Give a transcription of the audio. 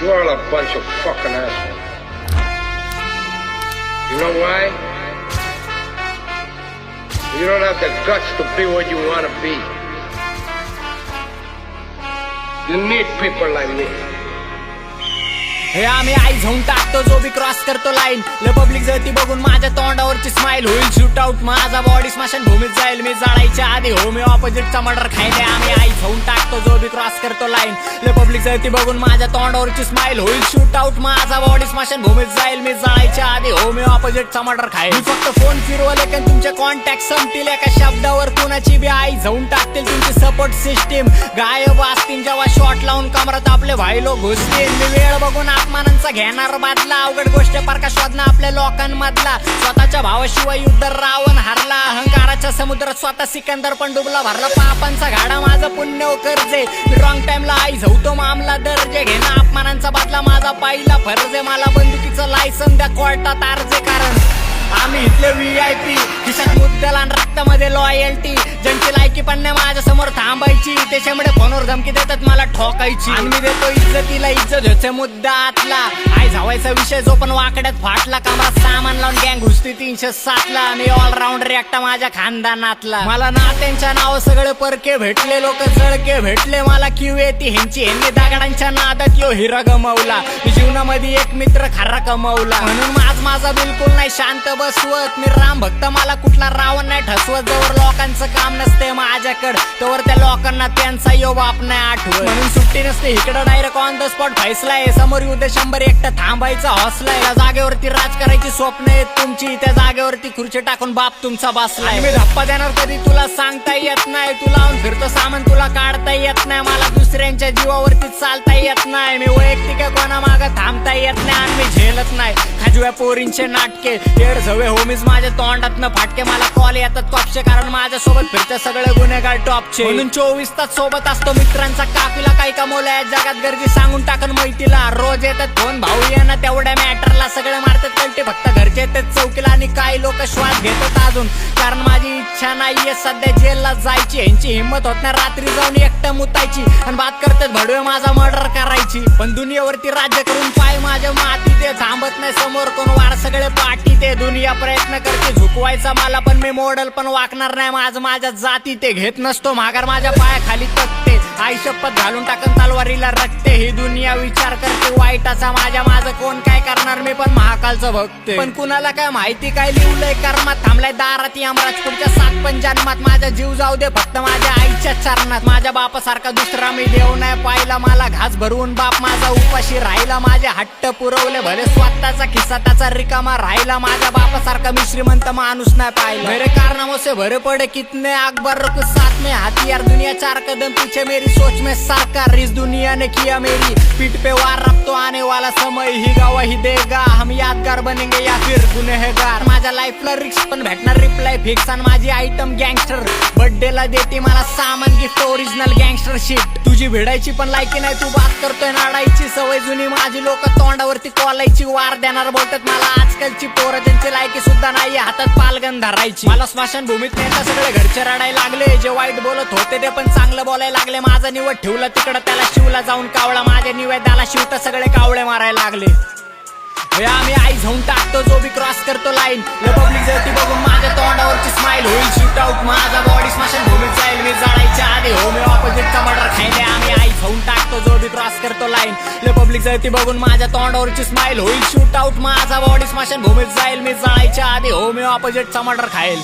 You all a bunch of fucking assholes. You know why? You don't have the guts to be what you want to be. You need people like me. हे आम्ही आई जाऊन टाकतो जो बी cross करतो line. Public जळती बघून माझ्या तोंडावरची smile होईल shoot out. माझा बॉडी स्मशान भूमीत जाईल मी जाळायच्या आधी. हो मी ऑपोजिटचा मर्डर खायले. आम्ही आई जाऊन टाकतो जो बी क्रॉस करतो लाईन. पब्लिक जळती बघून माझ्या तोंडावरची स्माइल होईल शूट आउट. माझा बॉडी स्मशान भूमीत जाईल मी जाळायच्या आधी. हो मी ऑपोजिटचा मर्डर खाईल. मी फक्त फोन फिरवले कारण तुमचे कॉन्टॅक्ट संपतील. एका शब्दावर कुणाची बी आई जाऊन टाकतील. तुमची सपोर्ट सिस्टीम गायब असतील जेव्हा शॉट लावून कमरात आपले भाई लोक घुसतील. मी वेळ बघून अपमानांचा घेणार बादला. अवघड गोष्ट पारखा शोधणं आपल्या लोकांमधला. स्वतःच्या भावाशिवाय युद्ध रावण हरला. अहंकाराच्या समुद्रात स्वतः सिकंदर पण डुबला. भरला पापांचा गाडा माझं पुण्य कर्जे. मी रॉंग टाइमला आई झवतो मामला दर्जे. घेणं अपमानांचा बादला माझा पहिला फर्ज आहे. मला बंदुकीचं लायसन द्या कोर्टात अर्जे. कारण आम्ही इथले VIP खिशात मुद्द्याला आणि रक्तामध्ये लॉयल्टी. ज्यांची लायकी पण नाही माझ्या समोर थांबायची. त्याच्यामुळे फोनवर धमकी देतात मला ठोकायची. आणि मी देतो इज्जतीला इज्जत ह्याचे मुद्दा आतला. आई जावायचा विषय जो पण वाकड्यात फाटला. कमरात सामान लावून गँग घुसती 307ला. मी ऑलराऊंडर एकटा माझ्या खानदानातला. मला नात्यांच्या नाव सगळे परके भेटले. लोक जळके भेटले. मला क्यू येते ह्यांची. ह्यांनी दगडांच्या नादात यो हिरा गमावला. मी जीवनामध्ये एक मित्र खरा कमावला. म्हणून माझा बिलकुल नाही शांत बसवत. मी राम भक्त मला कुठला रावण नाही ठसवत. जवळ लोकांचं काम नसते माझ्याकडं तोवर त्या लोकांना त्यांचा यो बाप नाही आठवत. म्हणून सुट्टी नसते इकडं डायरेक्ट ऑन द स्पॉट फैसलाय. समोर युद्ध 100 एकटा थांबायचा हौसलाय. त्या जागेवरती राज करायची स्वप्न आहेत तुमची. त्या जागेवरती खुर्ची टाकून बाप तुमचा बसलाय. मी धप्पा देणार कधी तुला सांगता येत नाही. तुला फिरतो सामान तुला काढता येत नाही. मला दुसऱ्यांच्या जीवावरती चालता येत नाही. मी वैयक्तिक कोणा मागं थांबता येत नाही. आणि मी झेलत नाही खाजव्या पोरींचे नाटके. येड झवे होमीज माझ्या तोंडातनं फाटके. मला कॉल येतात कॉपचे कारण माझ्यासोबत फिरते सगळे गुन्हेगार टॉपचे. म्हणून 24 तास सोबत असतो मित्रांचा काफिला. काही कमवलं या जगात गर्दी सांगून टाकन मैतीला. रोज येतात फोन भाऊ ये ना तेवढ्या मॅटरला. सगळे मारतात कलटे फक्त घरचे येतात चौकीला. आणि काही लोक श्वास घेतात अजून कारण माझी इच्छा नाहीये सध्या जेलला जायची. ह्यांची हिंमत होत नाही रात्री जाऊन एकटं मुतायची. आणि बात करतात भडवे माझा मर्डर करायची. पण दुनियावरती राज्य करून पाय माझ्या माती. ते थांबत नाही समोर कोण वार सगळे पाठी. ते दुनिया प्रयत्न करते झुकवायचा मला पण मी मॉडेल पण वाकणार नाही. माझ्या जाती ते घेत नसतो माघार. माझ्या पायाखाली तकते आई शपथ घालून टाकन तलवारीला रक्ते. ही दुनिया विचार करते वाईटाचा माझं कोण काय करणार. मी पण महाकालचं भक्त. पण कुणाला काय माहिती काय लिवलंय कर्मात. थांबलाय दारात यमराज पुढच्या 7 पण जन्मात. माझा जीव जाऊ दे फक्त माझ्या आईच्या चरणात. माझ्या बापासारखा दुसरा मी देव नाही पाहिला. मला घास भरवून बाप माझा उपाशी राहिला. माझे हट्ट पुरवले भले स्वतःचा खिस्सा त्याचा रिकामा राहिला. माझ्या बापासारखा मी श्रीमंत माणूस नाही पाहिला. मेरे कारनामों से भरे पडे कितने अकबर कुछ साथ में हथियार. दुनिया 4 कदम पीछे मेरी सोच में सरकार. इस दुनिया ने किया मेरी पीठ पे वार. अब तो आने वाला समय ही गवाही देगा. हम यादगार बनेंगे या फिर गुनहगार. माझ्या लाईफला रिक्स पण भेटणार रिप्लाय फिक्स. आणि माझी आयटम गँगस्टर बर्थडेला देते मला सामान गिफ्ट ओरिजिनल गँगस्टर शीट. तुझी भिडायची पण लायकी नाही. तू बात करतोय नाडायची सवय जुनी. माझी लोक तोंडावरती कॉलायची. वार देणार बोलतात मला आजकालची पोरं. त्यांची लायकी सुद्धा नाही हातात पालगन धरायची. मला स्मशान भूमीत नेता सगळे घरचे रडायला लागले. जे वाईट बोलत होते ते पण चांगलं बोलायला लागले. माझा निवड ठेवला तिकडं त्याला शिवला जाऊन कावळा. माझ्या निवेदाला शिवता सगळे कावळे मारायला लागले. आम्ही आई जाऊन टाकतो जो बी क्रॉस करतो लाईन. पब्लिक जळती बघून माझ्या तोंडावरची स्माइल होईल शूट आउट. माझा बॉडी स्मशान भूमीत जाईल मी जाळायच्या आधी. हो मी ऑपोजिटचा मर्डर खायले. आम्ही आई जाऊन टाकतो जो बी क्रॉस करतो लाईन. पब्लिक जळती बघून माझ्या तोंडावरची स्माइल होईल शूट आउट. माझा बॉडी स्मशान भूमीत जाईल मी जाळायच्या आधी. हो मी ऑपोजिटचा मर्डर खाईल.